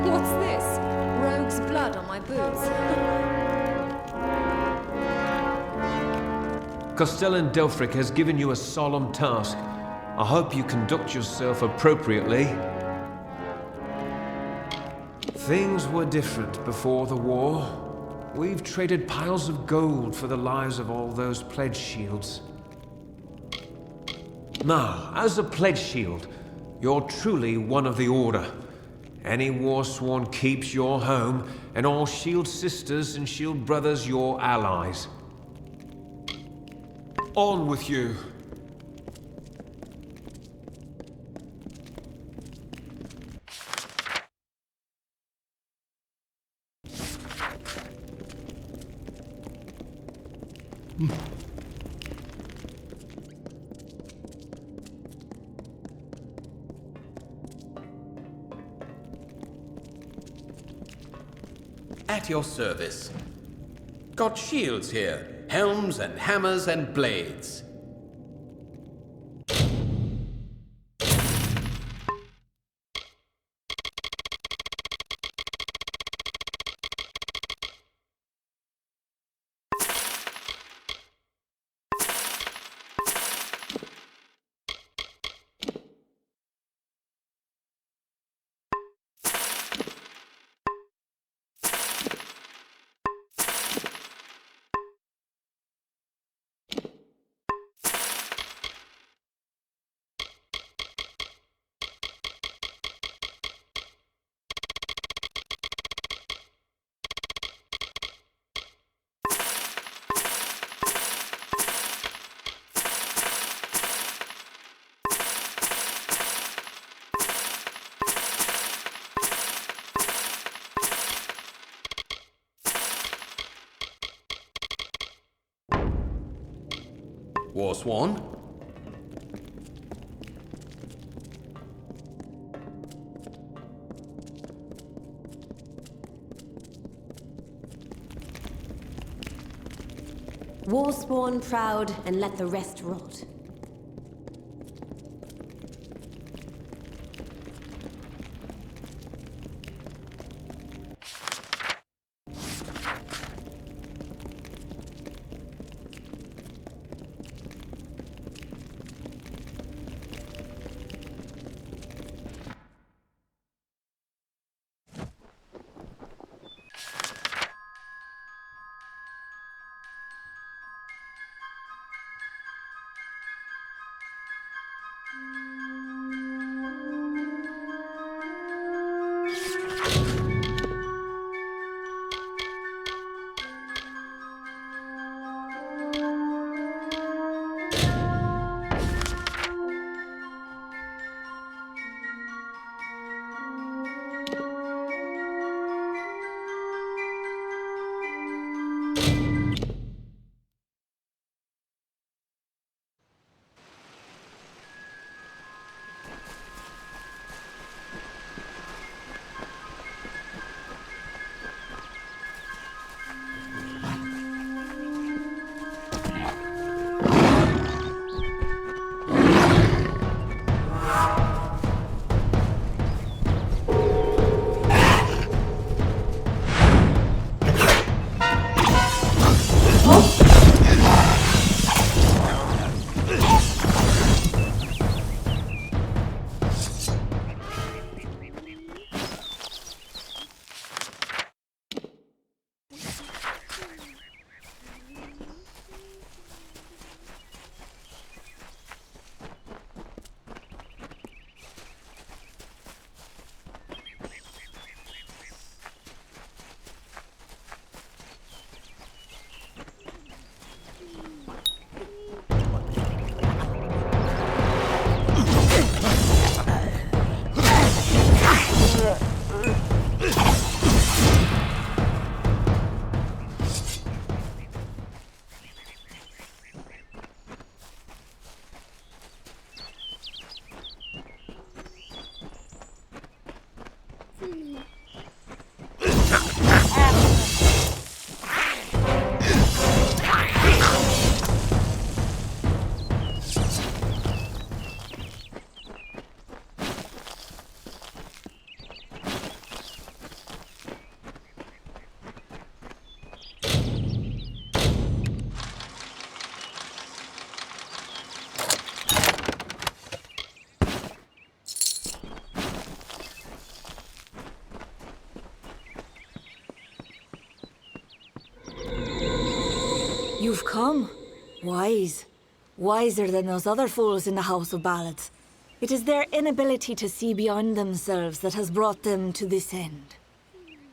What's this? Rogue's blood on my boots. Castellan Delphric has given you a solemn task. I hope you conduct yourself appropriately. Things were different before the war. We've traded piles of gold for the lives of all those pledge shields. Now, as a pledge shield, you're truly one of the Order. Any Warsworn keeps your home, and all Shield sisters and Shield brothers your allies. On with you. At your service. Got shields here, helms and hammers and blades. Warsworn? Warsworn, proud, and let the rest rot. You've come. Wise. Wiser than those other fools in the House of Ballads. It is their inability to see beyond themselves that has brought them to this end.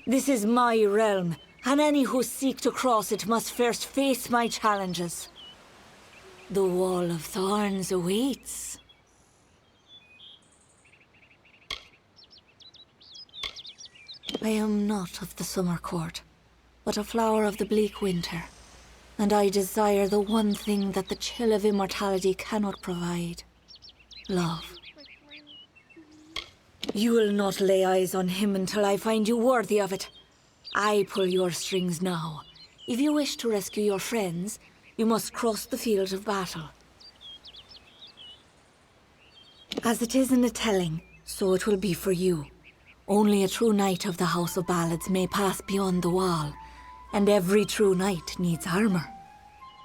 This is my realm, and any who seek to cross it must first face my challenges. The Wall of Thorns awaits. I am not of the summer court, but a flower of the bleak winter. And I desire the one thing that the chill of immortality cannot provide. Love. You will not lay eyes on him until I find you worthy of it. I pull your strings now. If you wish to rescue your friends, you must cross the field of battle. As it is in the telling, so it will be for you. Only a true knight of the House of Ballads may pass beyond the wall. And every true knight needs armor.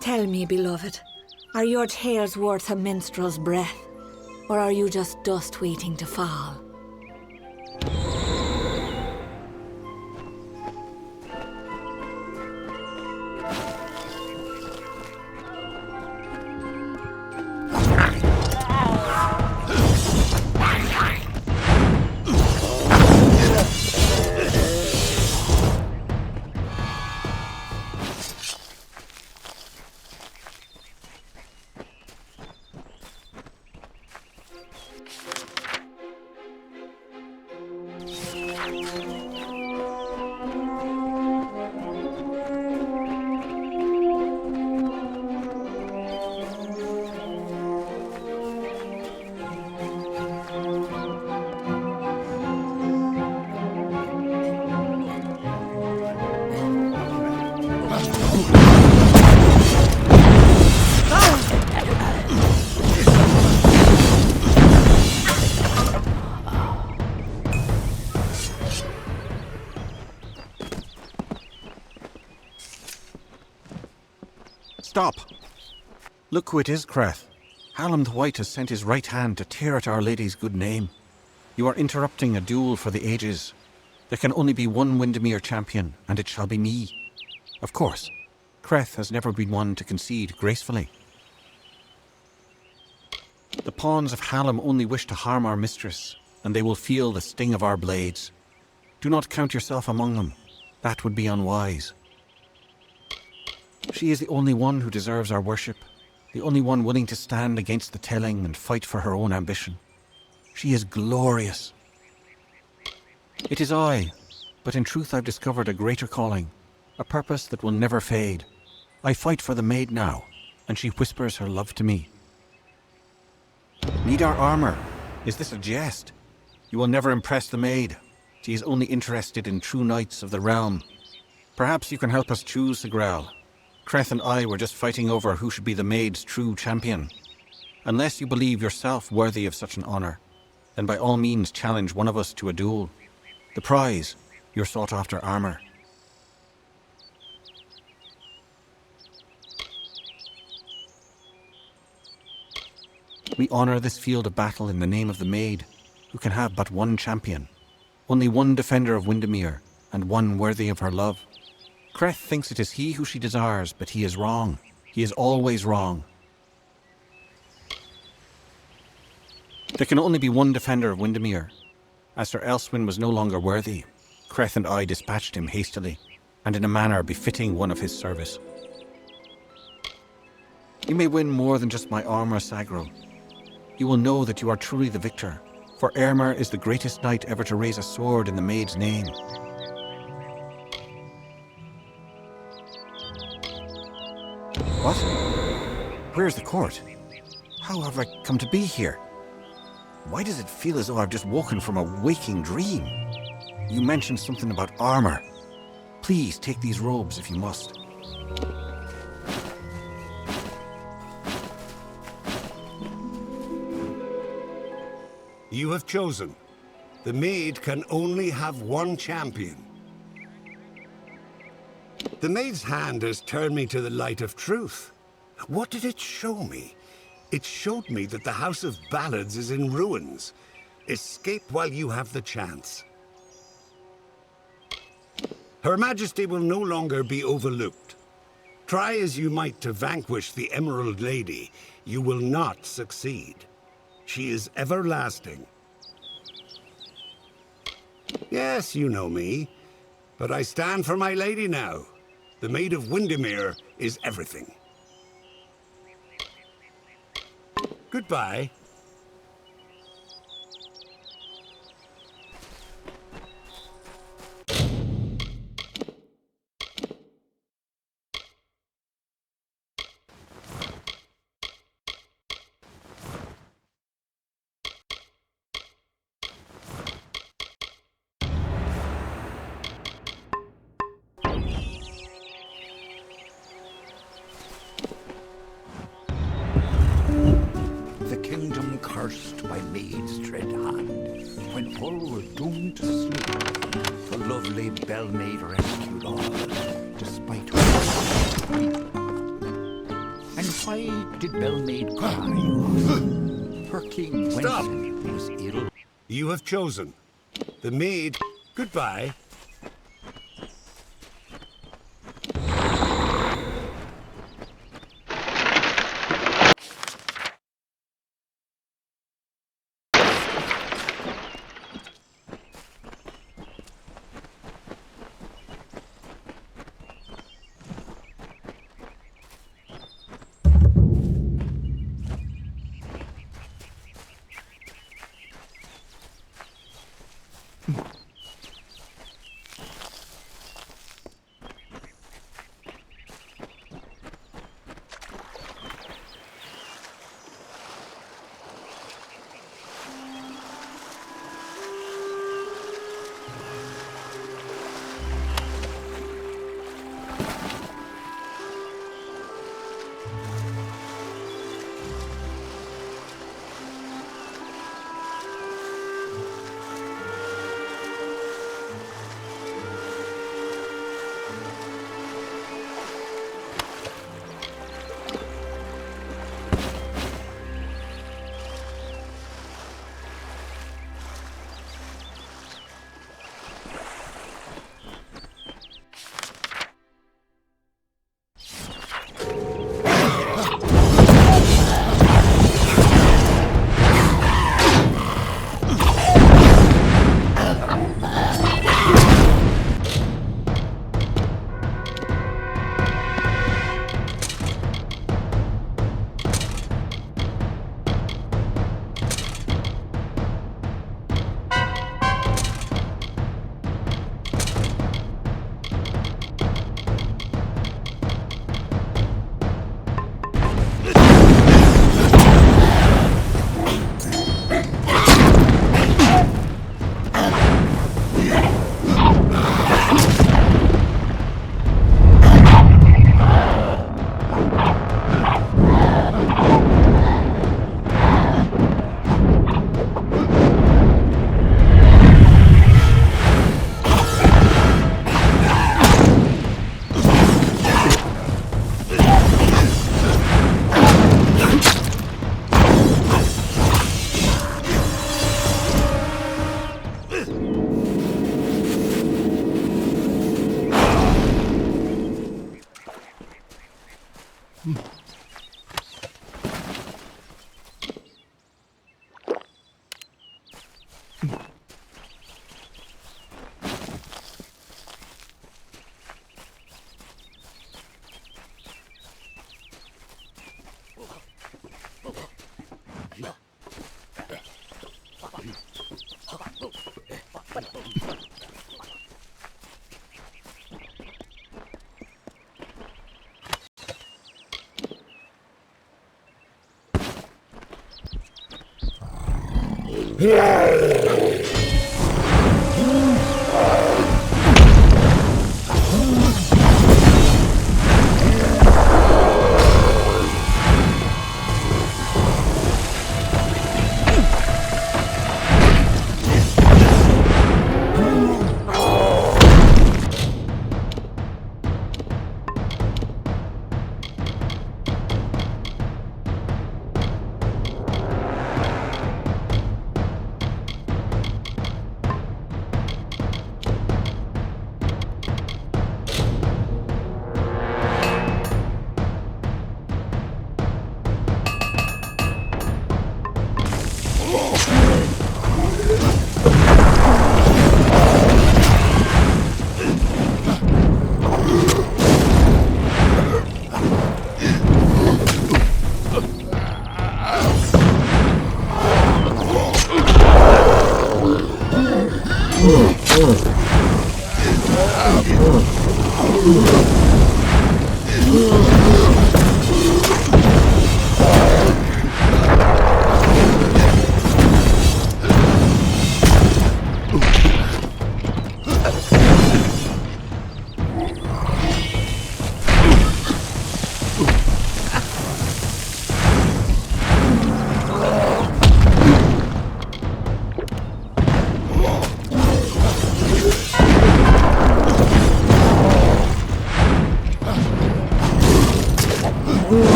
Tell me, beloved, are your tales worth a minstrel's breath? Or are you just dust waiting to fall? Stop! Look who it is, Creth. Hallam the White has sent his right hand to tear at Our Lady's good name. You are interrupting a duel for the ages. There can only be one Windermere champion, and it shall be me. Of course, Creth has never been one to concede gracefully. The pawns of Hallam only wish to harm our mistress, and they will feel the sting of our blades. Do not count yourself among them. That would be unwise. She is the only one who deserves our worship, the only one willing to stand against the telling and fight for her own ambition. She is glorious. It is I, but in truth I've discovered a greater calling, a purpose that will never fade. I fight for the maid now, and she whispers her love to me. Need our armor? Is this a jest? You will never impress the maid. She is only interested in true knights of the realm. Perhaps you can help us choose, Sigrel. Creth and I were just fighting over who should be the maid's true champion. Unless you believe yourself worthy of such an honor, then by all means challenge one of us to a duel. The prize, your sought-after armor. We honor this field of battle in the name of the maid, who can have but one champion. Only one defender of Windermere, and one worthy of her love. Creth thinks it is he who she desires, but he is wrong. He is always wrong. There can only be one defender of Windermere. As Sir Elswin was no longer worthy, Creth and I dispatched him hastily, and in a manner befitting one of his service. You may win more than just my armor, Sagrel. You will know that you are truly the victor, for Eärmar is the greatest knight ever to raise a sword in the maid's name. What? Where's the court? How have I come to be here? Why does it feel as though I've just woken from a waking dream? You mentioned something about armor. Please take these robes if you must. You have chosen. The maid can only have one champion. The maid's hand has turned me to the light of truth. What did it show me? It showed me that the House of Ballads is in ruins. Escape while you have the chance. Her Majesty will no longer be overlooked. Try as you might to vanquish the Emerald Lady, you will not succeed. She is everlasting. Yes, you know me, but I stand for my lady now. The Maid of Windermere is everything. Goodbye. Cursed by maid's dread hand, when all were doomed to sleep, the lovely Bellmaid rescued all, despite her weep. And why did Bellmaid cry, you ask? Her king Stop! was ill. You have chosen. The maid... Goodbye.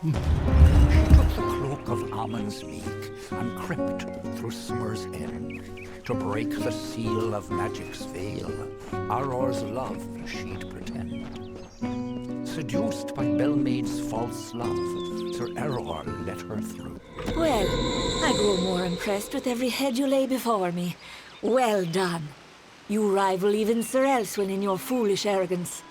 She took the cloak of Ammon's meek and crept through summer's end to break the seal of magic's veil. Auror's love she'd pretend. Seduced by Belmaid's false love, Sir Auror let her through. Well, I grow more impressed with every head you lay before me. Well done. You rival even Sir Elswin in your foolish arrogance.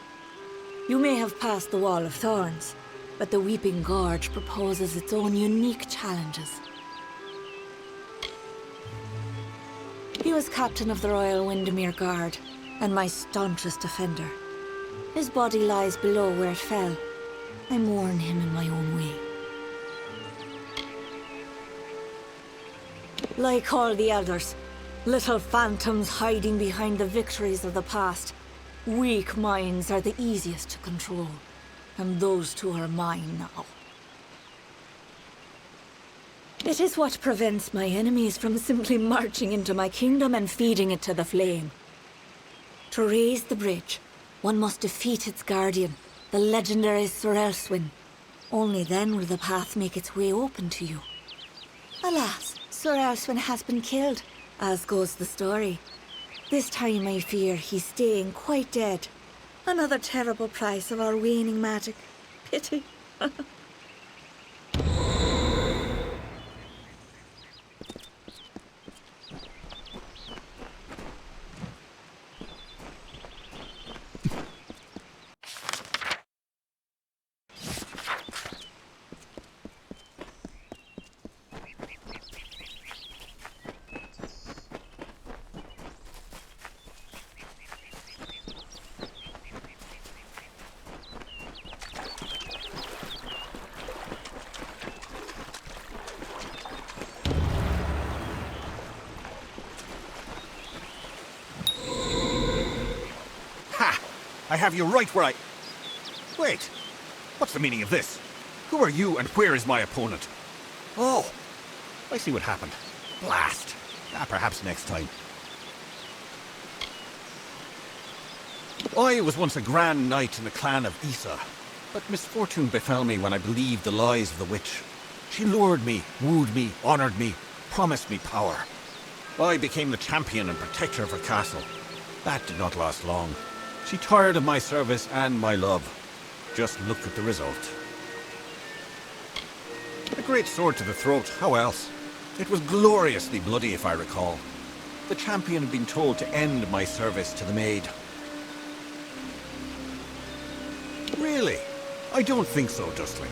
You may have passed the Wall of Thorns, but the Weeping Gorge proposes its own unique challenges. He was captain of the Royal Windermere Guard, and my staunchest defender. His body lies below where it fell. I mourn him in my own way. Like all the elders, little phantoms hiding behind the victories of the past, weak minds are the easiest to control, and those two are mine now. It is what prevents my enemies from simply marching into my kingdom and feeding it to the flame. To raise the bridge, one must defeat its guardian, the legendary Sir Elswin. Only then will the path make its way open to you. Alas, Sir Elswin has been killed, as goes the story. This time I fear he's staying quite dead. Another terrible price of our waning magic. Pity. I have you right where I... Wait, what's the meaning of this? Who are you and where is my opponent? Oh, I see what happened. Blast. Perhaps next time. I was once a grand knight in the clan of Isa, but misfortune befell me when I believed the lies of the witch. She lured me, wooed me, honored me, promised me power. I became the champion and protector of her castle. That did not last long. She tired of my service and my love. Just look at the result. A great sword to the throat, how else? It was gloriously bloody, if I recall. The champion had been told to end my service to the maid. Really? I don't think so, Dustling.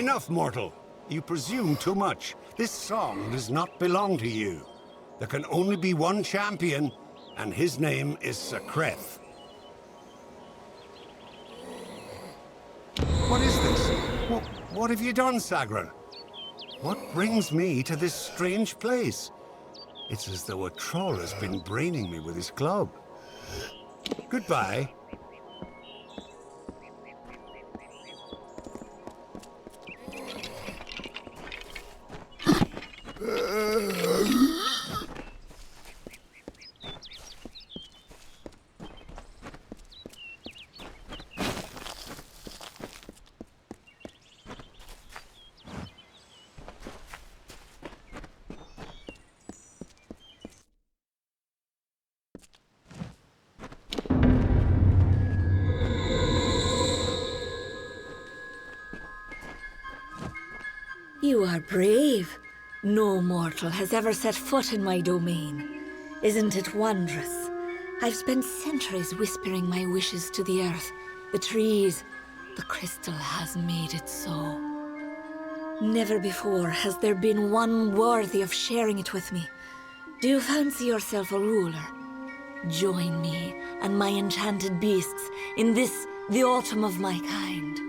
Enough, mortal. You presume too much. This song does not belong to you. There can only be one champion, and his name is Sakreth. What is this? What have you done, Sagra? What brings me to this strange place? It's as though a troll has been braining me with his club. Goodbye. You are brave. No mortal has ever set foot in my domain. Isn't it wondrous? I've spent centuries whispering my wishes to the earth, the trees. The crystal has made it so. Never before has there been one worthy of sharing it with me. Do you fancy yourself a ruler? Join me and my enchanted beasts in this, the autumn of my kind.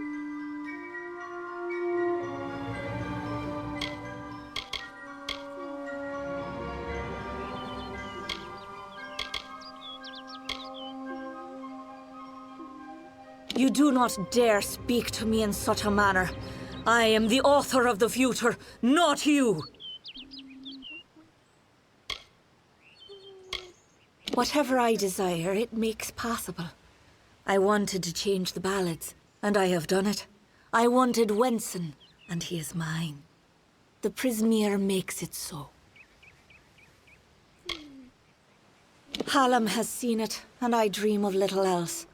You do not dare speak to me in such a manner. I am the author of the future, not you! Whatever I desire, it makes possible. I wanted to change the ballads, and I have done it. I wanted Wenson, and he is mine. The Prismeer makes it so. Hallam has seen it, and I dream of little else.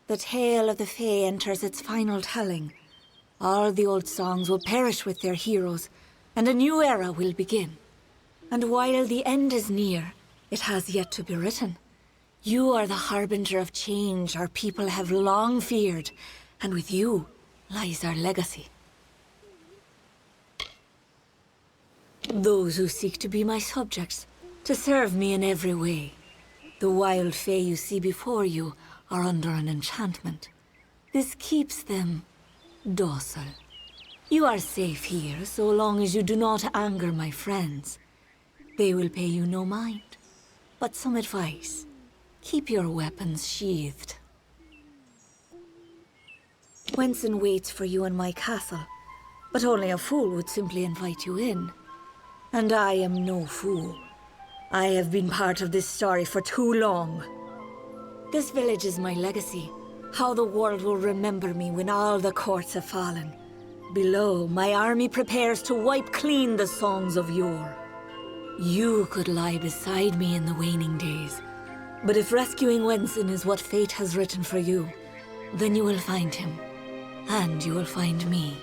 The tale of the Fae enters its final telling. All the old songs will perish with their heroes, and a new era will begin. And while the end is near, it has yet to be written. You are the harbinger of change our people have long feared, and with you lies our legacy. Those who seek to be my subjects, to serve me in every way. The wild Fae you see before you are under an enchantment. This keeps them docile. You are safe here, so long as you do not anger my friends. They will pay you no mind. But some advice. Keep your weapons sheathed. Wenson waits for you in my castle, but only a fool would simply invite you in. And I am no fool. I have been part of this story for too long. This village is my legacy, how the world will remember me when all the courts have fallen. Below, my army prepares to wipe clean the songs of yore. You could lie beside me in the waning days, but if rescuing Wenson is what fate has written for you, then you will find him, and you will find me.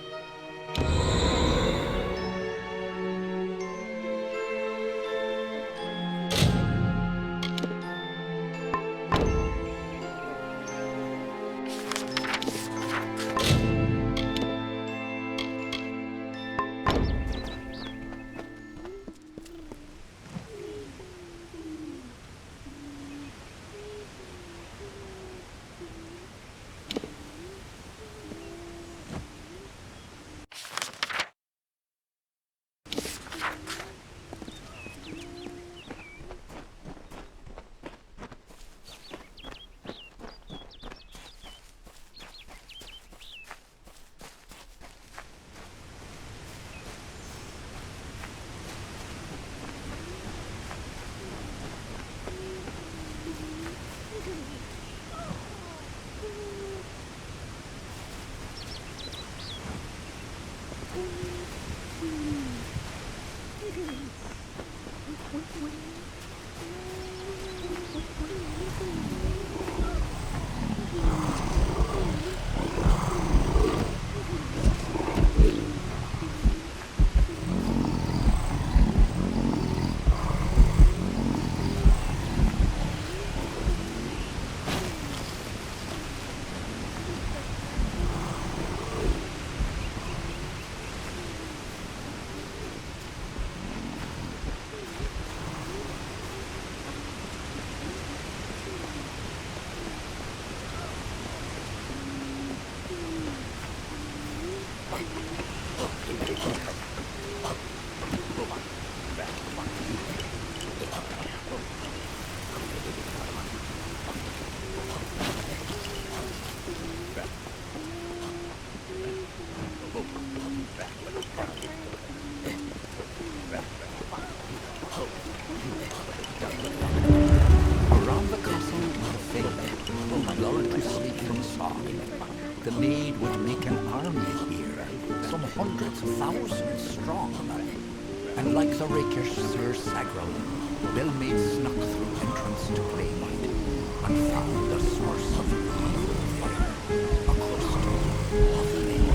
hundreds of thousands strong. And like the rakish Sir Sagral, Belmaid snuck through entrance to Claymite and found the source of evil fire, a crystal of flame.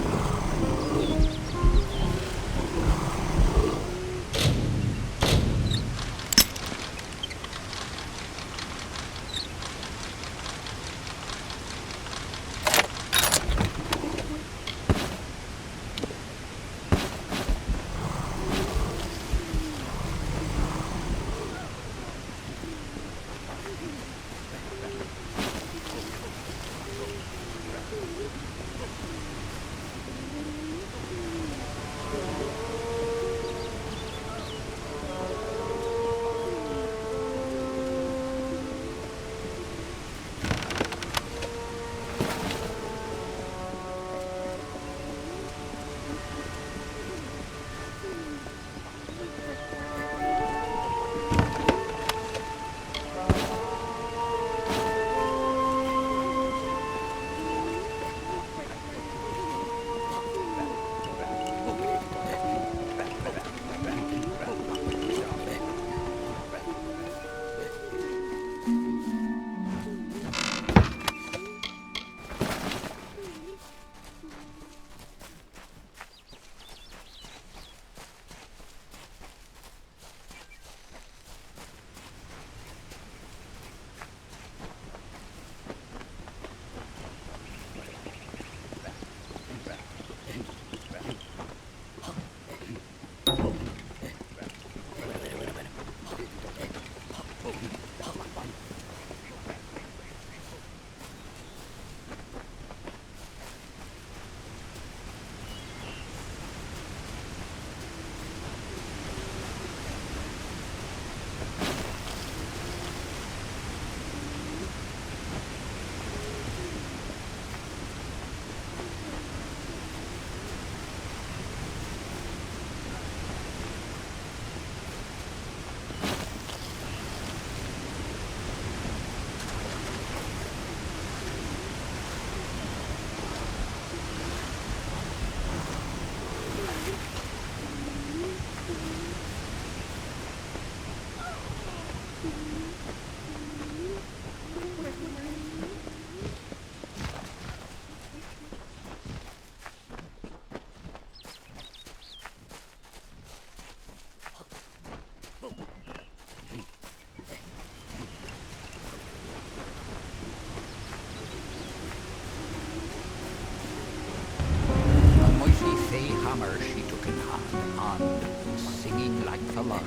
Hammer she took in hand, and, singing like the lark,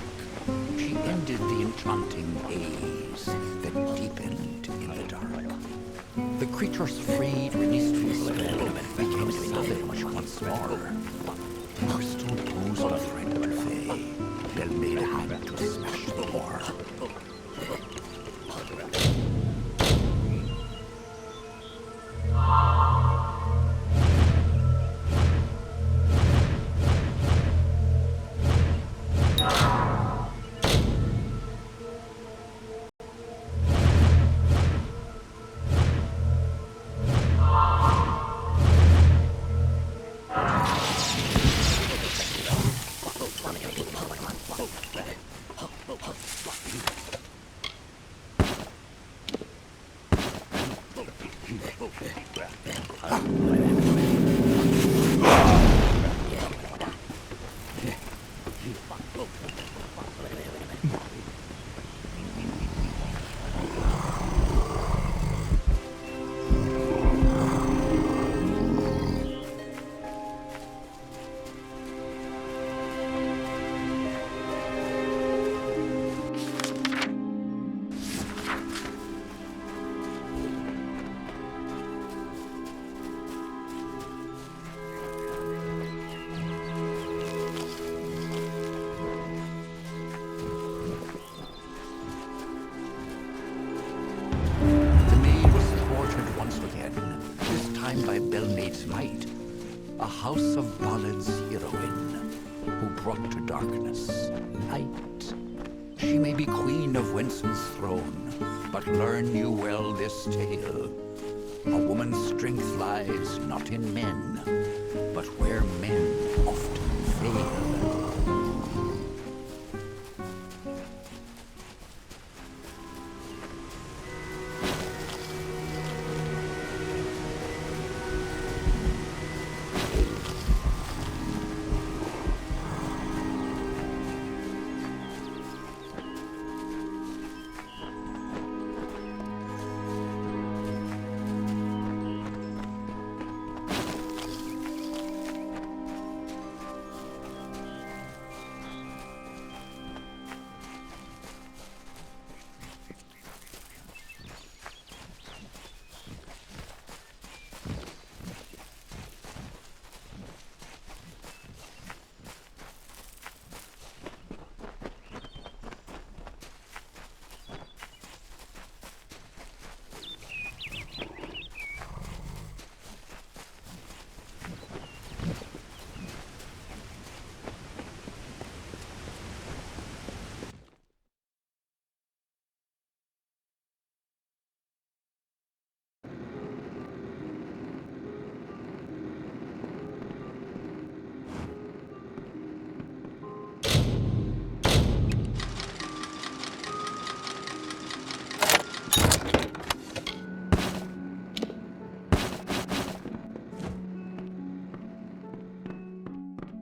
she ended the enchanting haze that deepened in the dark. The creatures freed, released from spell, became savage once more. The crystal posed a threat to Fae. Belmaid had to smash the door. A house of ballads heroine who brought to darkness light. She may be queen of Winson's throne, but learn you well this tale. A woman's strength lies not in men, but where men tale.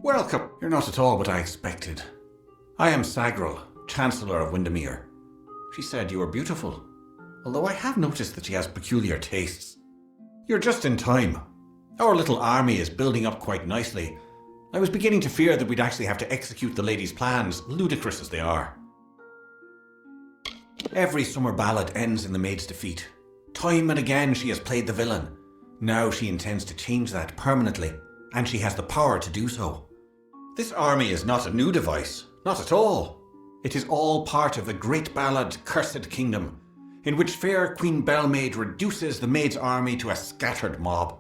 Welcome. You're not at all what I expected. I am Sagril, Chancellor of Windermere. She said you were beautiful, although I have noticed that she has peculiar tastes. You're just in time. Our little army is building up quite nicely. I was beginning to fear that we'd actually have to execute the lady's plans, ludicrous as they are. Every summer ballad ends in the maid's defeat. Time and again she has played the villain. Now she intends to change that permanently, and she has the power to do so. This army is not a new device, not at all. It is all part of the great ballad Cursed Kingdom, in which fair Queen Bellmaid reduces the maid's army to a scattered mob.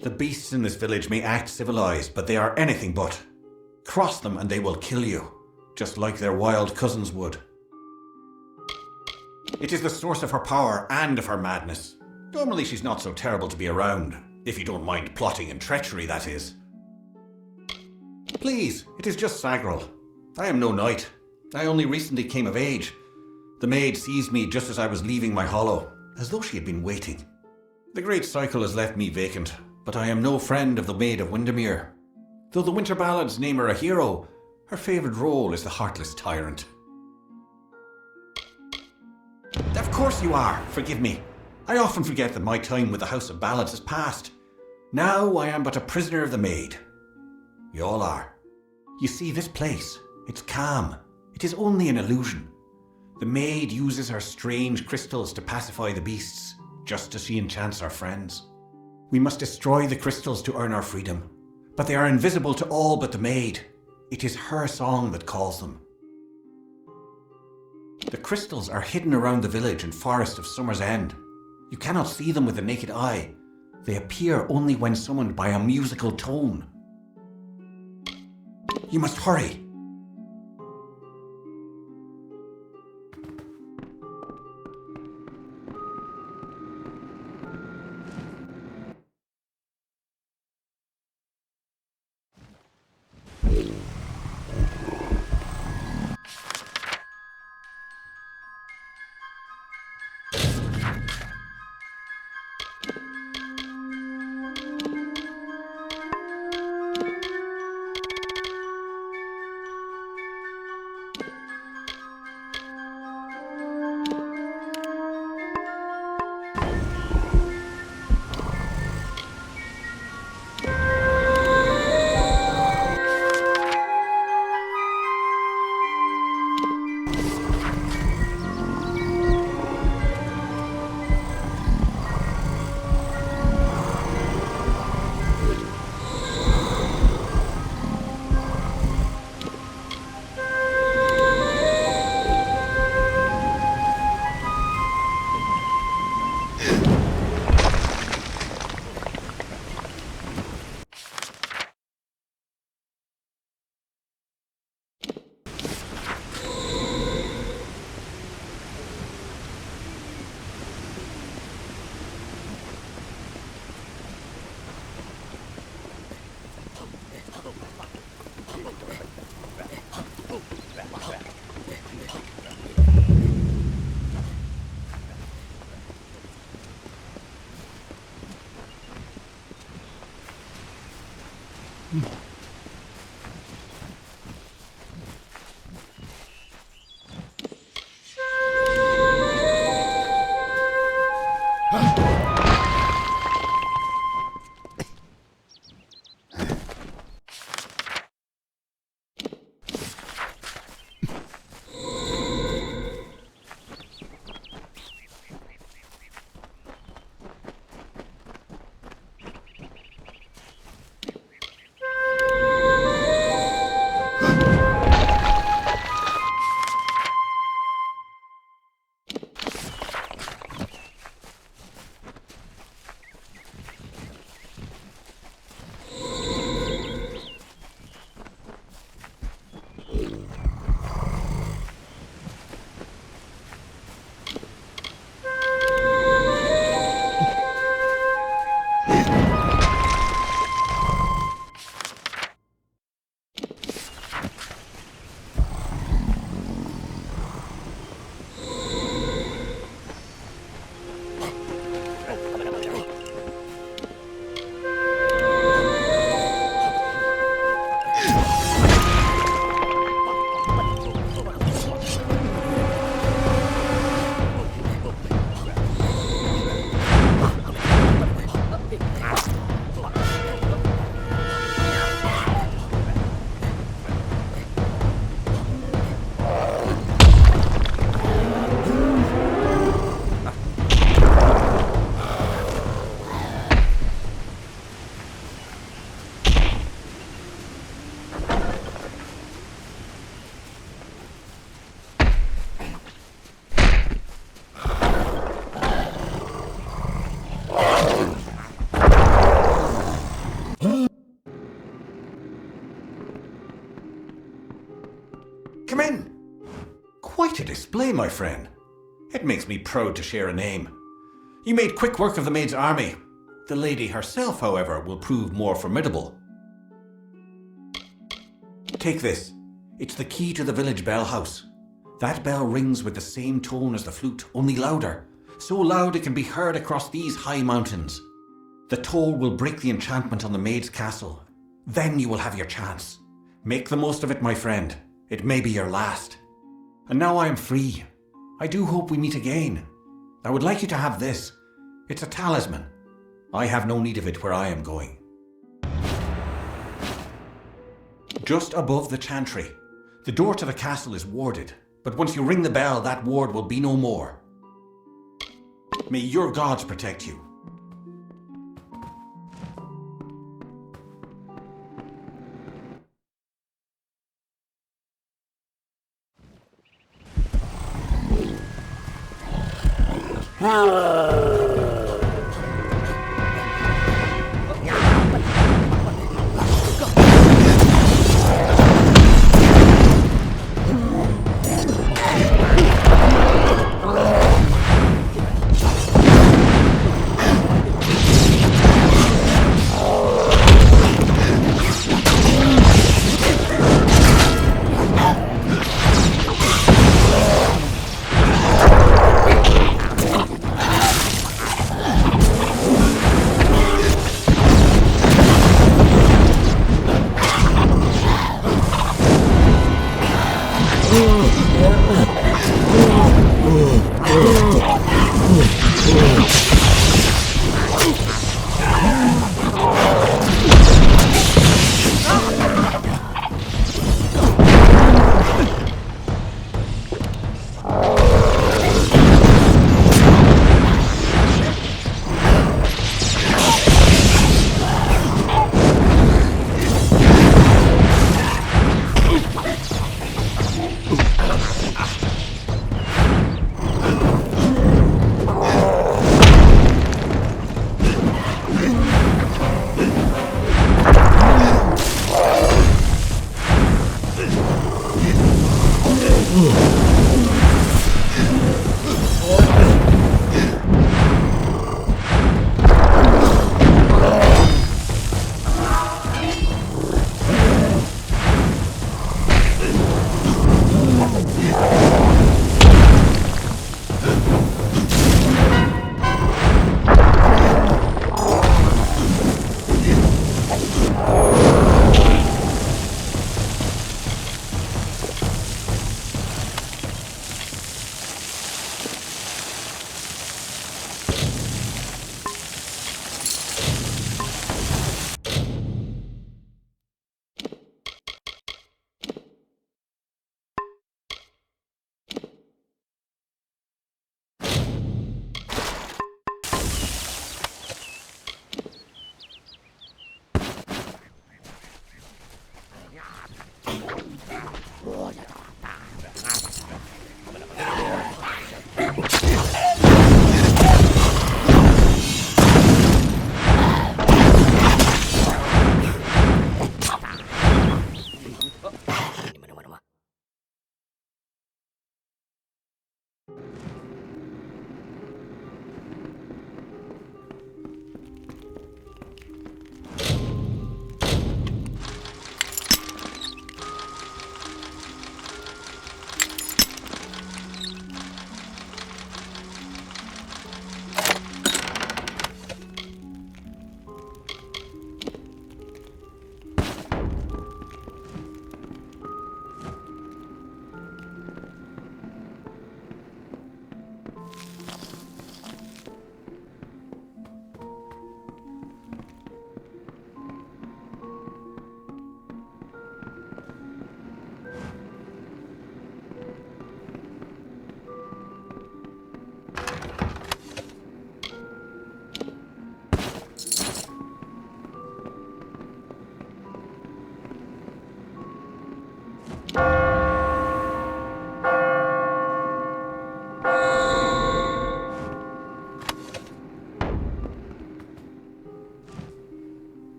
The beasts in this village may act civilized, but they are anything but. Cross them and they will kill you, just like their wild cousins would. It is the source of her power and of her madness. Normally she's not so terrible to be around, if you don't mind plotting and treachery, that is. Please, it is just Sagril. I am no knight. I only recently came of age. The maid seized me just as I was leaving my hollow, as though she had been waiting. The great cycle has left me vacant, but I am no friend of the Maid of Windermere. Though the winter ballads name her a hero, her favoured role is the heartless tyrant. Of course you are, forgive me. I often forget that my time with the House of Ballads has passed. Now I am but a prisoner of the maid. We all are. You see, this place, it's calm. It is only an illusion. The maid uses her strange crystals to pacify the beasts, just as she enchants our friends. We must destroy the crystals to earn our freedom, but they are invisible to all but the maid. It is her song that calls them. The crystals are hidden around the village and forest of Summer's End. You cannot see them with the naked eye. They appear only when summoned by a musical tone. You must hurry. Come in. Quite a display, my friend. It makes me proud to share a name. You made quick work of the maid's army. The lady herself, however, will prove more formidable. Take this. It's the key to the village bell house. That bell rings with the same tone as the flute, only louder. So loud it can be heard across these high mountains. The toll will break the enchantment on the maid's castle. Then you will have your chance. Make the most of it, my friend. It may be your last. And now I am free. I do hope we meet again. I would like you to have this. It's a talisman. I have no need of it where I am going. Just above the chantry. The door to the castle is warded, but once you ring the bell, that ward will be no more. May your gods protect you.